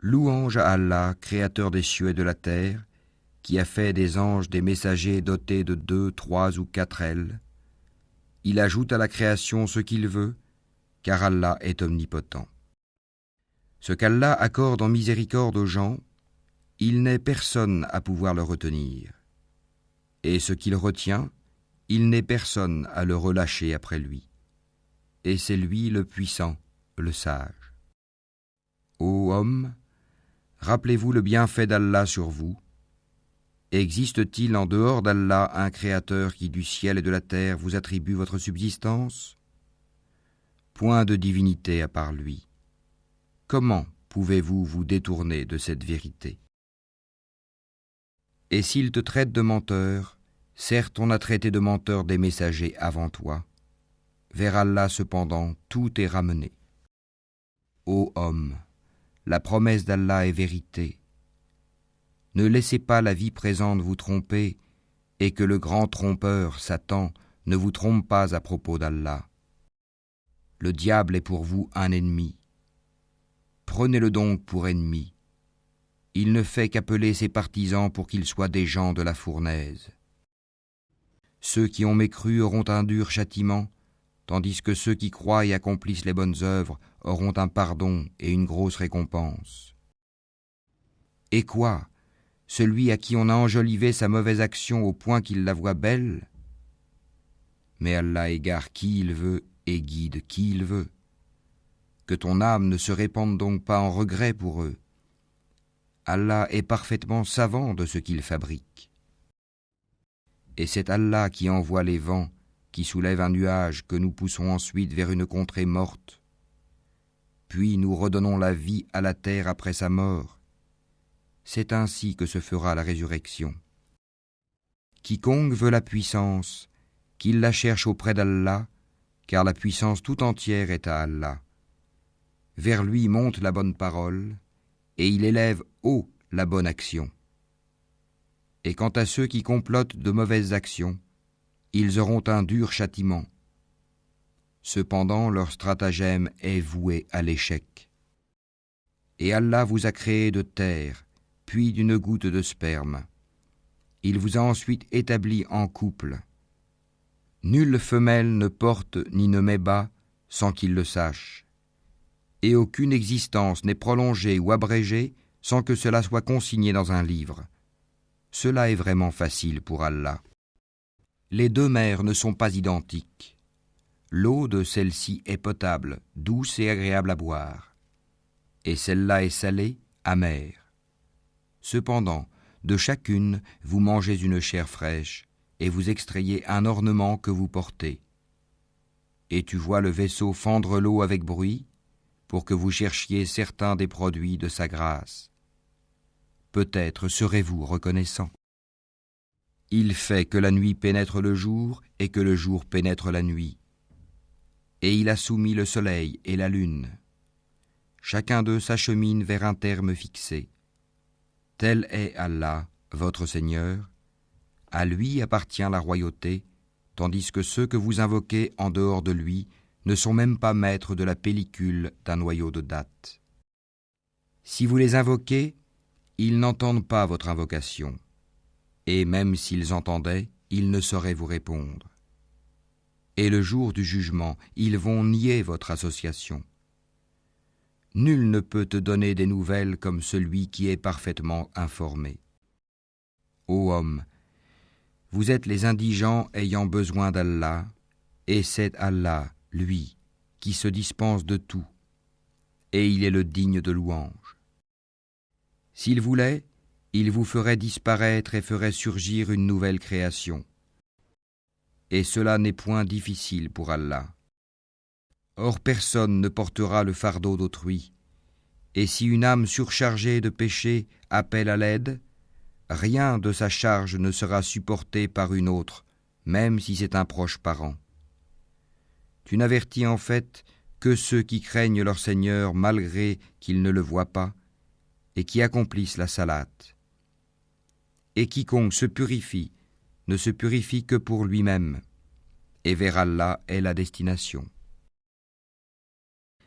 Louange à Allah, créateur des cieux et de la terre, qui a fait des anges des messagers dotés de 2, 3 ou 4 ailes. Il ajoute à la création ce qu'il veut, car Allah est omnipotent. Ce qu'Allah accorde en miséricorde aux gens, il n'est personne à pouvoir le retenir. Et ce qu'il retient, il n'est personne à le relâcher après lui. Et c'est lui le puissant, le sage. Ô hommes, rappelez-vous le bienfait d'Allah sur vous. Existe-t-il en dehors d'Allah un créateur qui du ciel et de la terre vous attribue votre subsistance ? Point de divinité à part lui. Comment pouvez-vous vous détourner de cette vérité ? Et s'il te traite de menteur, certes on a traité de menteur des messagers avant toi. Vers Allah cependant tout est ramené. Ô homme, la promesse d'Allah est vérité. Ne laissez pas la vie présente vous tromper et que le grand trompeur, Satan, ne vous trompe pas à propos d'Allah. Le diable est pour vous un ennemi. Prenez-le donc pour ennemi. Il ne fait qu'appeler ses partisans pour qu'ils soient des gens de la fournaise. Ceux qui ont mécru auront un dur châtiment, tandis que ceux qui croient et accomplissent les bonnes œuvres auront un pardon et une grosse récompense. Et quoi ? Celui à qui on a enjolivé sa mauvaise action au point qu'il la voit belle ? Mais Allah égare qui il veut et guide qui il veut. Que ton âme ne se répande donc pas en regret pour eux. Allah est parfaitement savant de ce qu'il fabrique. Et c'est Allah qui envoie les vents, qui soulève un nuage que nous poussons ensuite vers une contrée morte. Puis nous redonnons la vie à la terre après sa mort. C'est ainsi que se fera la résurrection. Quiconque veut la puissance, qu'il la cherche auprès d'Allah, car la puissance tout entière est à Allah. Vers lui monte la bonne parole, et il élève haut la bonne action. Et quant à ceux qui complotent de mauvaises actions, ils auront un dur châtiment. Cependant, leur stratagème est voué à l'échec. Et Allah vous a créé de terre, puis d'une goutte de sperme. Il vous a ensuite établi en couple. Nulle femelle ne porte ni ne met bas sans qu'il le sache. Et aucune existence n'est prolongée ou abrégée sans que cela soit consigné dans un livre. Cela est vraiment facile pour Allah. Les deux mers ne sont pas identiques. L'eau de celle-ci est potable, douce et agréable à boire. Et celle-là est salée, amère. Cependant, de chacune, vous mangez une chair fraîche, et vous extrayez un ornement que vous portez. Et tu vois le vaisseau fendre l'eau avec bruit, pour que vous cherchiez certains des produits de sa grâce. Peut-être serez-vous reconnaissant. Il fait que la nuit pénètre le jour et que le jour pénètre la nuit. Et il a soumis le soleil et la lune. Chacun d'eux s'achemine vers un terme fixé. Tel est Allah, votre Seigneur. À lui appartient la royauté, tandis que ceux que vous invoquez en dehors de lui ne sont même pas maîtres de la pellicule d'un noyau de dattes. Si vous les invoquez, ils n'entendent pas votre invocation, et même s'ils entendaient, ils ne sauraient vous répondre. Et le jour du jugement, ils vont nier votre association. Nul ne peut te donner des nouvelles comme celui qui est parfaitement informé. Ô homme, vous êtes les indigents ayant besoin d'Allah, et c'est Allah, lui, qui se dispense de tout, et il est le digne de louange. S'il voulait, il vous ferait disparaître et ferait surgir une nouvelle création. Et cela n'est point difficile pour Allah. Or personne ne portera le fardeau d'autrui, et si une âme surchargée de péché appelle à l'aide, rien de sa charge ne sera supporté par une autre, même si c'est un proche parent. Tu n'avertis en fait que ceux qui craignent leur Seigneur malgré qu'ils ne le voient pas, et qui accomplissent la salate. Et quiconque se purifie ne se purifie que pour lui-même, et vers Allah est la destination.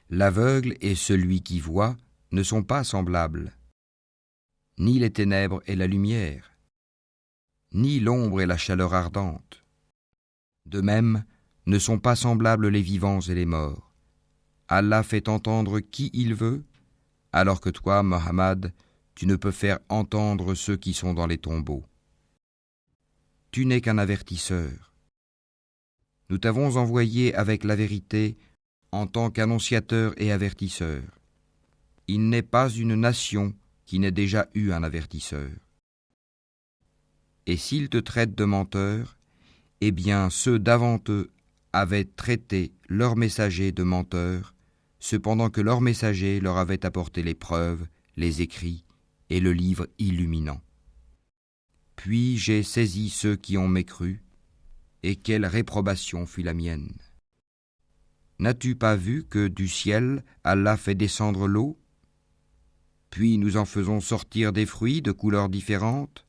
L'aveugle et celui qui voit ne sont pas semblables, ni les ténèbres et la lumière, ni l'ombre et la chaleur ardente. De même, ne sont pas semblables les vivants et les morts. Allah fait entendre qui il veut, alors que toi, Mohammed, tu ne peux faire entendre ceux qui sont dans les tombeaux. Tu n'es qu'un avertisseur. Nous t'avons envoyé avec la vérité en tant qu'annonciateur et avertisseur. Il n'est pas une nation qui n'ait déjà eu un avertisseur. Et s'ils te traitent de menteur, eh bien ceux d'avant eux avaient traité leurs messagers de menteurs, cependant que leurs messagers leur avaient apporté les preuves, les écrits et le livre illuminant. Puis j'ai saisi ceux qui ont mécru, et quelle réprobation fut la mienne. N'as-tu pas vu que du ciel, Allah fait descendre l'eau? Puis nous en faisons sortir des fruits de couleurs différentes,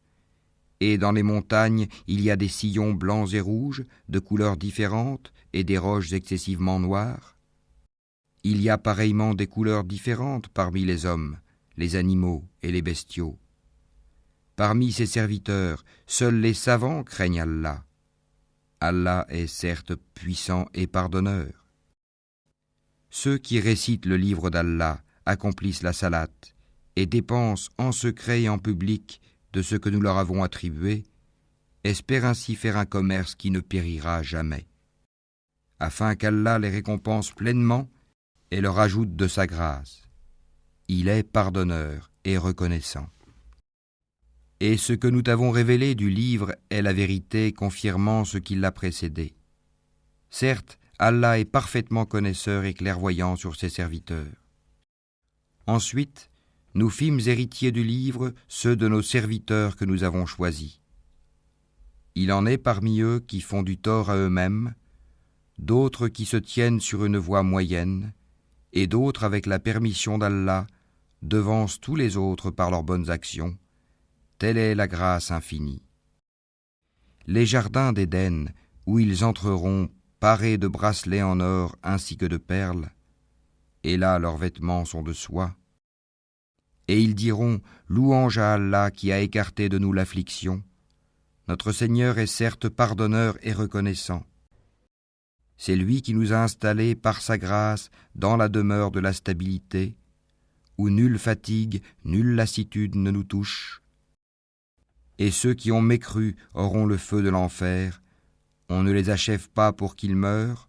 et dans les montagnes, il y a des sillons blancs et rouges, de couleurs différentes, et des roches excessivement noires. Il y a pareillement des couleurs différentes parmi les hommes, les animaux et les bestiaux. Parmi ses serviteurs, seuls les savants craignent Allah. Allah est certes puissant et pardonneur. Ceux qui récitent le livre d'Allah accomplissent la salate et dépensent en secret et en public de ce que nous leur avons attribué, espèrent ainsi faire un commerce qui ne périra jamais, afin qu'Allah les récompense pleinement et leur ajoute de sa grâce. Il est pardonneur et reconnaissant. Et ce que nous t'avons révélé du livre est la vérité confirmant ce qui l'a précédé. Certes, Allah est parfaitement connaisseur et clairvoyant sur ses serviteurs. Ensuite, nous fîmes héritiers du livre ceux de nos serviteurs que nous avons choisis. Il en est parmi eux qui font du tort à eux-mêmes, d'autres qui se tiennent sur une voie moyenne, et d'autres, avec la permission d'Allah, devancent tous les autres par leurs bonnes actions. Telle est la grâce infinie. Les jardins d'Éden, où ils entreront parés de bracelets en or ainsi que de perles, et là leurs vêtements sont de soie. Et ils diront, louange à Allah qui a écarté de nous l'affliction. Notre Seigneur est certes pardonneur et reconnaissant. C'est lui qui nous a installés par sa grâce dans la demeure de la stabilité, où nulle fatigue, nulle lassitude ne nous touche. Et ceux qui ont mécru auront le feu de l'enfer. On ne les achève pas pour qu'ils meurent,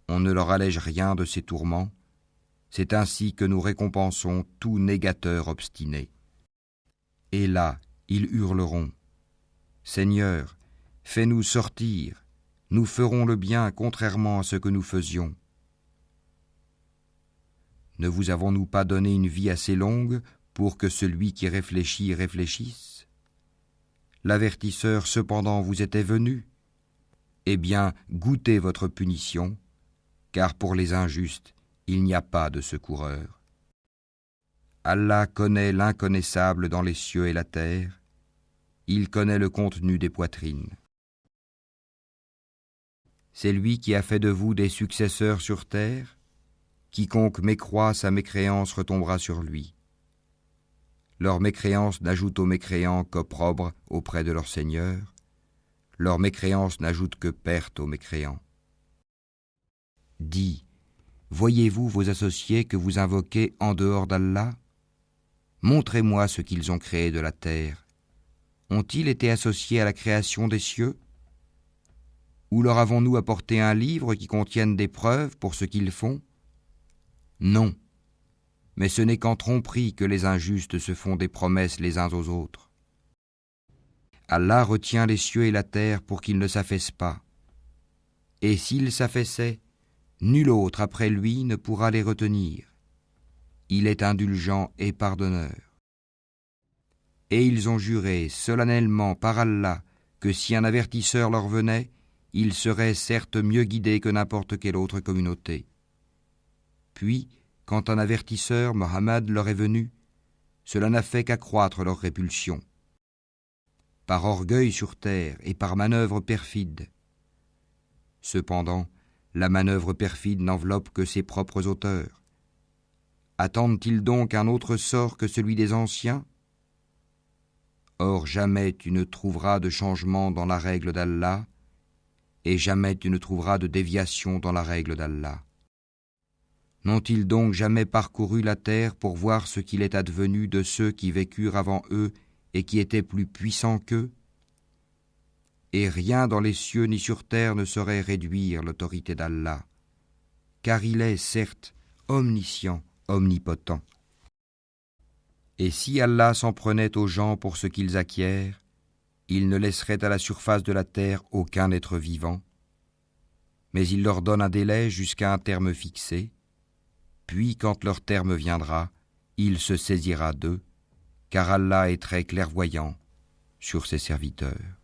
on ne leur allège rien de ces tourments. C'est ainsi que nous récompensons tout négateur obstiné. Et là, ils hurleront, « Seigneur, fais-nous sortir, nous ferons le bien contrairement à ce que nous faisions. Ne vous avons-nous pas donné une vie assez longue pour que celui qui réfléchit réfléchisse ? L'avertisseur cependant vous était venu. Eh bien, goûtez votre punition, car pour les injustes, il n'y a pas de secoureur. Allah connaît l'inconnaissable dans les cieux et la terre. Il connaît le contenu des poitrines. C'est lui qui a fait de vous des successeurs sur terre. Quiconque mécroit, sa mécréance retombera sur lui. Leur mécréance n'ajoute aux mécréants qu'opprobre auprès de leur Seigneur. Leur mécréance n'ajoute que perte aux mécréants. Dis, voyez-vous vos associés que vous invoquez en dehors d'Allah? Montrez-moi ce qu'ils ont créé de la terre. Ont-ils été associés à la création des cieux? Ou leur avons-nous apporté un livre qui contienne des preuves pour ce qu'ils font? Non. Mais ce n'est qu'en tromperie que les injustes se font des promesses les uns aux autres. Allah retient les cieux et la terre pour qu'ils ne s'affaissent pas. Et s'ils s'affaissaient, nul autre après lui ne pourra les retenir. Il est indulgent et pardonneur. Et ils ont juré solennellement par Allah que si un avertisseur leur venait, ils seraient certes mieux guidés que n'importe quelle autre communauté. Puis, quand un avertisseur, Mohammed, leur est venu, cela n'a fait qu'accroître leur répulsion. Par orgueil sur terre et par manœuvre perfide. Cependant, la manœuvre perfide n'enveloppe que ses propres auteurs. Attendent-ils donc un autre sort que celui des anciens? Or jamais tu ne trouveras de changement dans la règle d'Allah, et jamais tu ne trouveras de déviation dans la règle d'Allah. N'ont-ils donc jamais parcouru la terre pour voir ce qu'il est advenu de ceux qui vécurent avant eux et qui étaient plus puissants qu'eux? Et rien dans les cieux ni sur terre ne saurait réduire l'autorité d'Allah, car il est, certes, omniscient, omnipotent. Et si Allah s'en prenait aux gens pour ce qu'ils acquièrent, il ne laisserait à la surface de la terre aucun être vivant, mais il leur donne un délai jusqu'à un terme fixé, puis quand leur terme viendra, il se saisira d'eux, car Allah est très clairvoyant sur ses serviteurs.